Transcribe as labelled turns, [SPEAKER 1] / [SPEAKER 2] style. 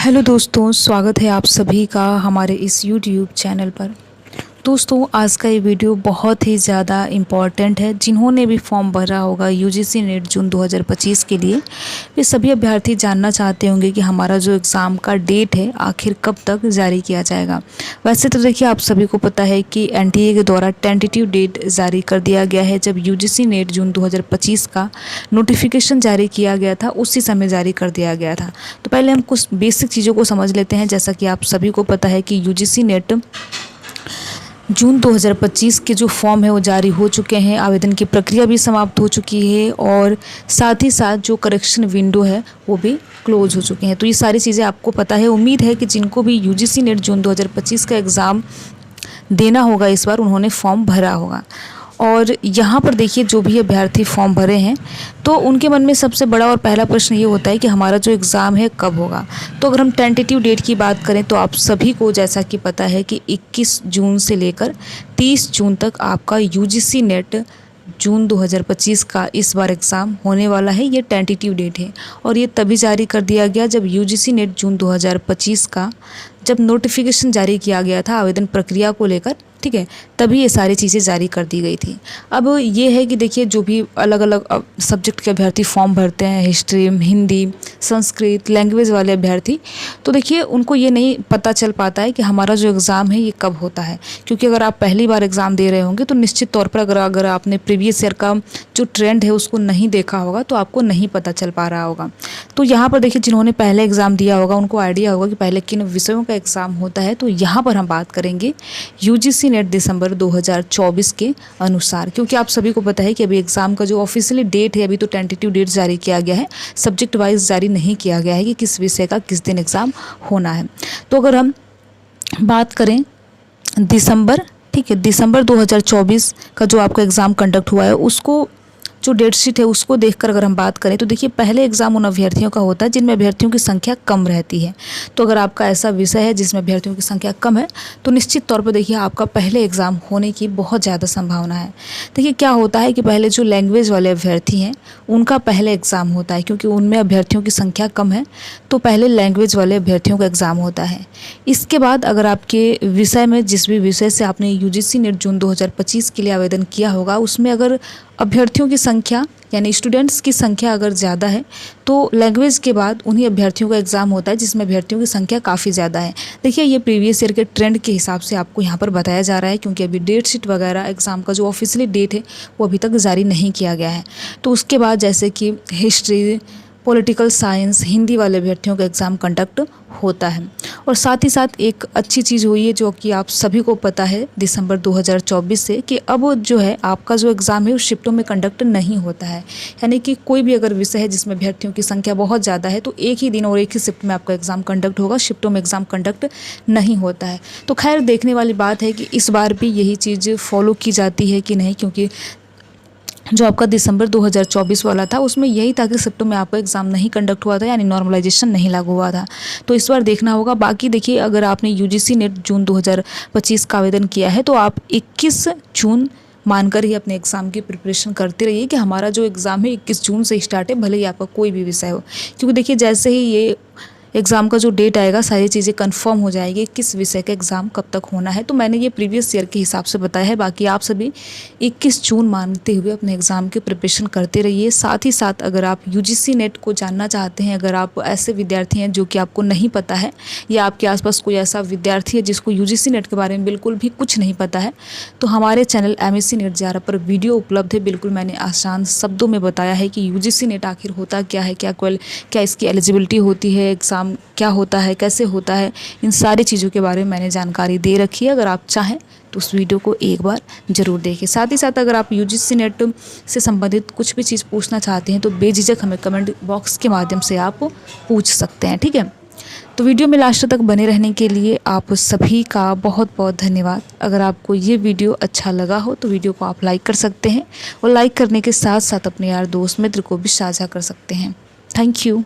[SPEAKER 1] Hello दोस्तों, स्वागत है आप सभी का हमारे इस यूट्यूब चैनल पर। दोस्तों, आज का ये वीडियो बहुत ही ज़्यादा इम्पॉर्टेंट है। जिन्होंने भी फॉर्म भरा होगा यूजीसी नेट जून 2025 के लिए, वे सभी अभ्यर्थी जानना चाहते होंगे कि हमारा जो एग्ज़ाम का डेट है आखिर कब तक जारी किया जाएगा। वैसे तो देखिए, आप सभी को पता है कि एनटीए के द्वारा टेंटेटिव डेट जारी कर दिया गया है। जब यूजीसी नेट जून 2025 का नोटिफिकेशन जारी किया गया था, उसी समय जारी कर दिया गया था। तो पहले हम कुछ बेसिक चीज़ों को समझ लेते हैं। जैसा कि आप सभी को पता है कि यूजीसी नेट जून 2025 के जो फॉर्म है वो जारी हो चुके हैं, आवेदन की प्रक्रिया भी समाप्त हो चुकी है और साथ ही साथ जो करेक्शन विंडो है वो भी क्लोज हो चुके हैं। तो ये सारी चीज़ें आपको पता है। उम्मीद है कि जिनको भी यूजीसी नेट जून 2025 का एग्ज़ाम देना होगा इस बार, उन्होंने फॉर्म भरा होगा। और यहाँ पर देखिए, जो भी अभ्यर्थी फॉर्म भरे हैं तो उनके मन में सबसे बड़ा और पहला प्रश्न ये होता है कि हमारा जो एग्ज़ाम है कब होगा। तो अगर हम टेंटेटिव डेट की बात करें तो आप सभी को जैसा कि पता है कि 21 जून से लेकर 30 जून तक आपका यूजीसी नेट जून 2025 का इस बार एग्ज़ाम होने वाला है। ये टेंटेटिव डेट है और ये तभी जारी कर दिया गया जब यूजीसी नेट जून 2025 का जब नोटिफिकेशन जारी किया गया था आवेदन प्रक्रिया को लेकर, ठीक है, तभी ये सारी चीज़ें जारी कर दी गई थी। अब ये है कि देखिए, जो भी अलग अलग सब्जेक्ट के अभ्यर्थी फॉर्म भरते हैं, हिस्ट्री, हिंदी, संस्कृत, लैंग्वेज वाले अभ्यर्थी, तो देखिए उनको ये नहीं पता चल पाता है कि हमारा जो एग्ज़ाम है ये कब होता है। क्योंकि अगर आप पहली बार एग्ज़ाम दे रहे होंगे तो निश्चित तौर पर अगर आपने प्रीवियस ईयर का जो ट्रेंड है उसको नहीं देखा होगा तो आपको नहीं पता चल पा रहा होगा। तो यहाँ पर देखिए, जिन्होंने पहले एग्ज़ाम दिया होगा उनको आइडिया होगा कि पहले किन विषयों का एग्ज़ाम होता है। तो यहाँ पर हम बात करेंगे यूजीसी नेट दिसंबर 2024 के अनुसार। क्योंकि आप सभी को पता है कि अभी एग्ज़ाम का जो ऑफिशियली डेट है, अभी तो टेंटेटिव डेट जारी किया गया है, सब्जेक्ट वाइज जारी नहीं किया गया है कि किस विषय का किस दिन एग्ज़ाम होना है। तो अगर हम बात करें दिसंबर, ठीक है, दिसंबर 2024 का जो आपका एग्ज़ाम कंडक्ट हुआ है, उसको जो डेट शीट है उसको देखकर अगर हम बात करें तो देखिए, पहले एग्ज़ाम उन अभ्यर्थियों का होता है जिनमें अभ्यर्थियों की संख्या कम रहती है। तो अगर आपका ऐसा विषय है जिसमें अभ्यर्थियों की संख्या कम है तो निश्चित तौर पर देखिए आपका पहले एग्ज़ाम होने की बहुत ज़्यादा संभावना है। देखिए क्या होता है कि पहले जो लैंग्वेज वाले अभ्यर्थी हैं उनका पहले एग्ज़ाम होता है, क्योंकि उनमें अभ्यर्थियों की संख्या कम है तो पहले लैंग्वेज वाले अभ्यर्थियों का एग्ज़ाम होता है। इसके बाद अगर आपके विषय में, जिस भी विषय से आपने यूजीसी नेट जून 2025 के लिए आवेदन किया होगा, उसमें अगर अभ्यर्थियों की संख्या यानी स्टूडेंट्स की संख्या अगर ज़्यादा है तो लैंग्वेज के बाद उन्हीं अभ्यर्थियों का एग्ज़ाम होता है जिसमें अभ्यर्थियों की संख्या काफ़ी ज़्यादा है। देखिए, ये प्रीवियस ईयर के ट्रेंड के हिसाब से आपको यहाँ पर बताया जा रहा है, क्योंकि अभी डेट शीट वगैरह एग्ज़ाम का जो ऑफिशियली डेट है वो अभी तक जारी नहीं किया गया है। तो उसके बाद जैसे कि हिस्ट्री, पॉलिटिकल साइंस, हिंदी वाले अभ्यर्थियों का एग्ज़ाम कंडक्ट होता है। और साथ ही साथ एक अच्छी चीज़ हुई है जो कि आप सभी को पता है दिसंबर 2024 से, कि अब जो है आपका जो एग्ज़ाम है वो शिफ्टों में कंडक्ट नहीं होता है। यानी कि कोई भी अगर विषय है जिसमें अभ्यर्थियों की संख्या बहुत ज़्यादा है तो एक ही दिन और एक ही शिफ्ट में आपका एग्ज़ाम कंडक्ट होगा, शिफ्टों में एग्ज़ाम कंडक्ट नहीं होता है। तो खैर, देखने वाली बात है कि इस बार भी यही चीज़ फॉलो की जाती है कि नहीं, क्योंकि जो आपका दिसंबर 2024 वाला था उसमें यही था कि शिफ्टों में आपका एग्ज़ाम नहीं कंडक्ट हुआ था, यानी नॉर्मलाइजेशन नहीं लागू हुआ था। तो इस बार देखना होगा। बाकी देखिए, अगर आपने यूजीसी नेट जून 2025 का आवेदन किया है तो आप 21 जून मानकर ही अपने एग्ज़ाम की प्रिपरेशन करते रहिए कि हमारा जो एग्ज़ाम है 21 जून से स्टार्ट है, भले ही आपका कोई भी विषय हो। क्योंकि देखिए, जैसे ही ये एग्ज़ाम का जो डेट आएगा सारी चीज़ें कंफर्म हो जाएगी किस विषय का एग्ज़ाम कब तक होना है। तो मैंने ये प्रीवियस ईयर के हिसाब से बताया है। बाकी आप सभी 21 जून मानते हुए अपने एग्ज़ाम की प्रिपरेशन करते रहिए। साथ ही साथ अगर आप यूजीसी नेट को जानना चाहते हैं, अगर आप ऐसे विद्यार्थी हैं जो कि आपको नहीं पता है, या आपके आसपास कोई ऐसा विद्यार्थी है जिसको यूजीसी नेट के बारे में बिल्कुल भी कुछ नहीं पता है, तो हमारे चैनल एमएससी नेट JRF पर वीडियो उपलब्ध है। बिल्कुल मैंने आसान शब्दों में बताया है कि यूजीसी नेट आखिर होता क्या है, क्या इसकी एलिजिबिलिटी होती है, एग्ज़ाम क्या होता है, कैसे होता है, इन सारी चीज़ों के बारे में मैंने जानकारी दे रखी है। अगर आप चाहें तो उस वीडियो को एक बार ज़रूर देखें। साथ ही साथ अगर आप यूजीसी नेट से संबंधित कुछ भी चीज़ पूछना चाहते हैं तो बेझिझक हमें कमेंट बॉक्स के माध्यम से आप पूछ सकते हैं, ठीक है। तो वीडियो में लास्ट तक बने रहने के लिए आप सभी का बहुत बहुत धन्यवाद। अगर आपको ये वीडियो अच्छा लगा हो तो वीडियो को आप लाइक कर सकते हैं और लाइक करने के साथ साथ अपने यार दोस्त मित्र को भी साझा कर सकते हैं। Thank you.